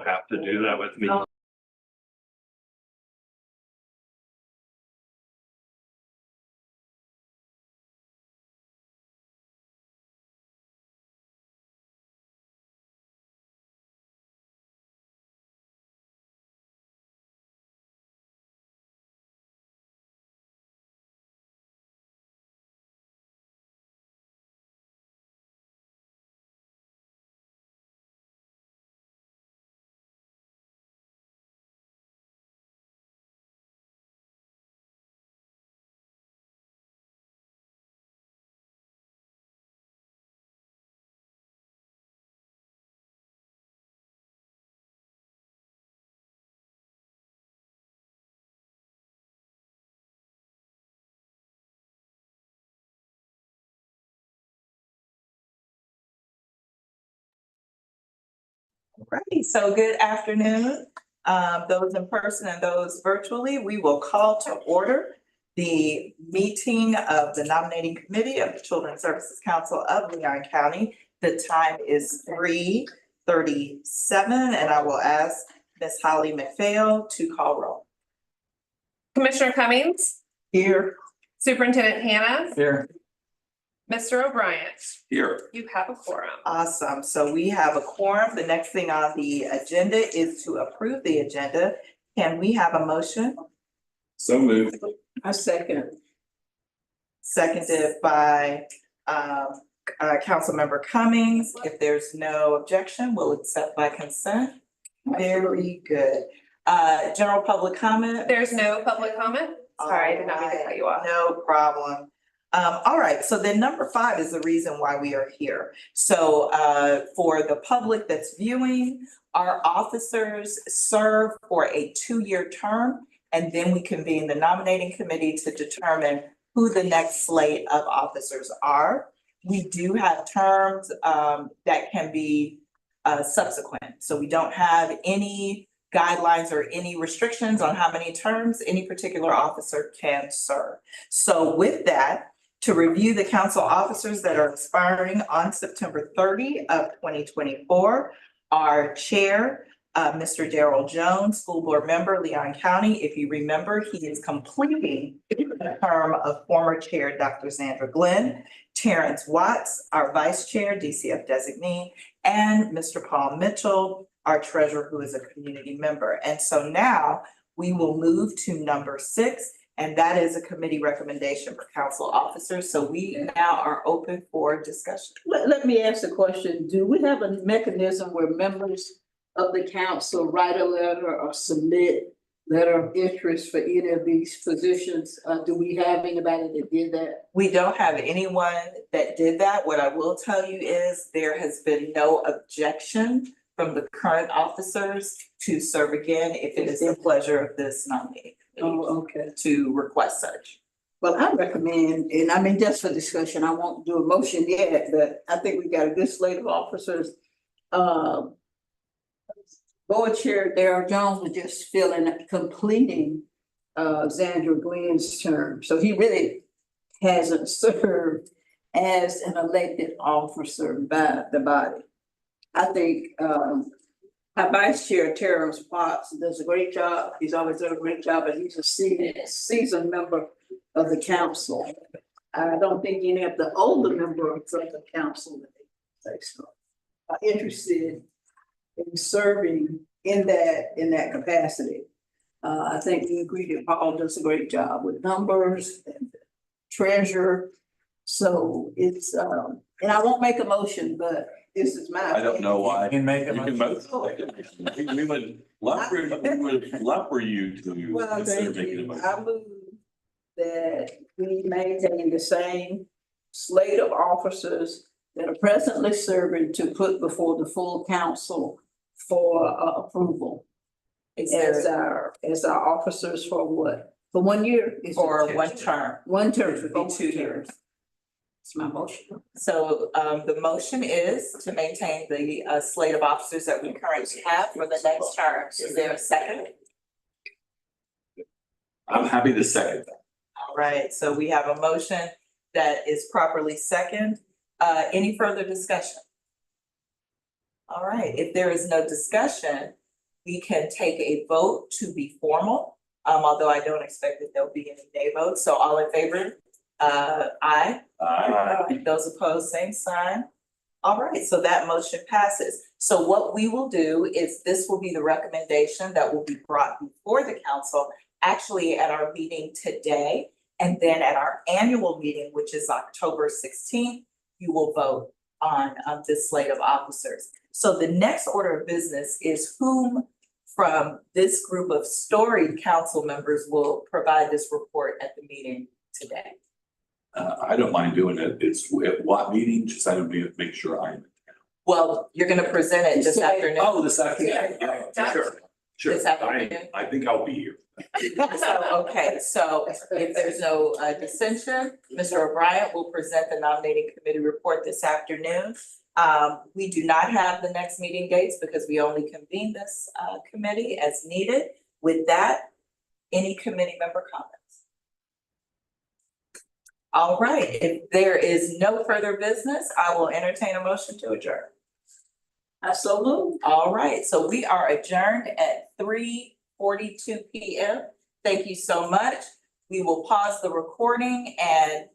have to do that with me. Right, so good afternoon, those in person and those virtually. We will call to order the meeting of the nominating committee of the Children's Services Council of Leon County. The time is 3:37, and I will ask Ms. Holly McPhail to call roll. Commissioner Cummings, Here. Superintendent Hannah, Here. Mr. O'Brien, Here. you have a quorum. Awesome, so we have a quorum. The next thing on the agenda is to approve the agenda. Can we have a motion? So moved. A second. Seconded by Councilmember Cummings. If there's no objection, we'll accept by consent. Very good. General public comment? There's no public comment? Sorry, I did not mean to cut you off. No problem. All right, so then number 5 is the reason why we are here. So for the public that's viewing, our officers serve for a 2-year term, and then we convene the nominating committee to determine who the next slate of officers are. We do have terms that can be subsequent. So we don't have any guidelines or any restrictions on how many terms any particular officer can serve. So with that, to review the council officers that are expiring on September 30 of 2024, our chair, Mr. Darrell Jones, school board member, Leon County. If you remember, he is completing the term of former chair, Dr. Sandra Glenn, Terrence Watts, our vice chair, DCF designee, and Mr. Paul Mitchell, our treasurer, who is a community member. And so now we will move to number 6, and that is a committee recommendation for council officers. So we now are open for discussion. Let me ask a question. Do we have a mechanism where members of the council write a letter or submit letter of interest for any of these positions? Do we have anybody that did that? We don't have anyone that did that. What I will tell you is there has been no objection from the current officers to serve again if it is the pleasure of this nominating committee Oh, okay. to request such. Well, I recommend, and I mean, just for discussion, I won't do a motion yet, but I think we got a good slate of officers. Board Chair Darrell Jones was just completing Sandra Glenn's term. So he really hasn't served as an elected officer by the body. I think our Vice Chair Terrence Watts does a great job. He's always done a great job, but he's a seasoned member of the council. I don't think any of the older members of the council are interested in serving in that capacity. I think we agree that Paul does a great job with numbers and treasurer. So it's and I won't make a motion, but this is my. I don't know why. You can make a You can motion. both. We would love for you to Well, consider thank making a you. motion. I move that we maintain the same slate of officers that are presently serving to put before the full council for approval. Is As there our officers for what? For 1 year? Is it for 2? one term? 1 term would For be 2 years. It's my motion. So the motion is to maintain the slate of officers that we currently have for the next term. Is there a second? I'm happy to second that. All right, so we have a motion that is properly second. Any further discussion? All right, if there is no discussion, we can take a vote to be formal. Although I don't expect that there'll be any nay votes, so all in favor? Aye. Those opposed, same sign. All right, so that motion passes. So what we will do is this will be the recommendation that will be brought before the council, actually at our meeting today. And then at our annual meeting, which is October 16th, you will vote on this slate of officers. So the next order of business is whom from this group of storied council members will provide this report at the meeting today. I don't mind doing it. It's at what meeting? Just I don't make sure I'm. Well, you're gonna present it this afternoon. Oh, this afternoon. Yeah. Sure. This afternoon. I think I'll be here. So, okay, so if there's no dissension, Mr. O'Brien will present the nominating committee report this afternoon. We do not have the next meeting dates because we only convene this committee as needed. With that, any committee member comments? All right, if there is no further business, I will entertain a motion to adjourn. I so move. All right, so we are adjourned at 3:42 p.m. Thank you so much. We will pause the recording and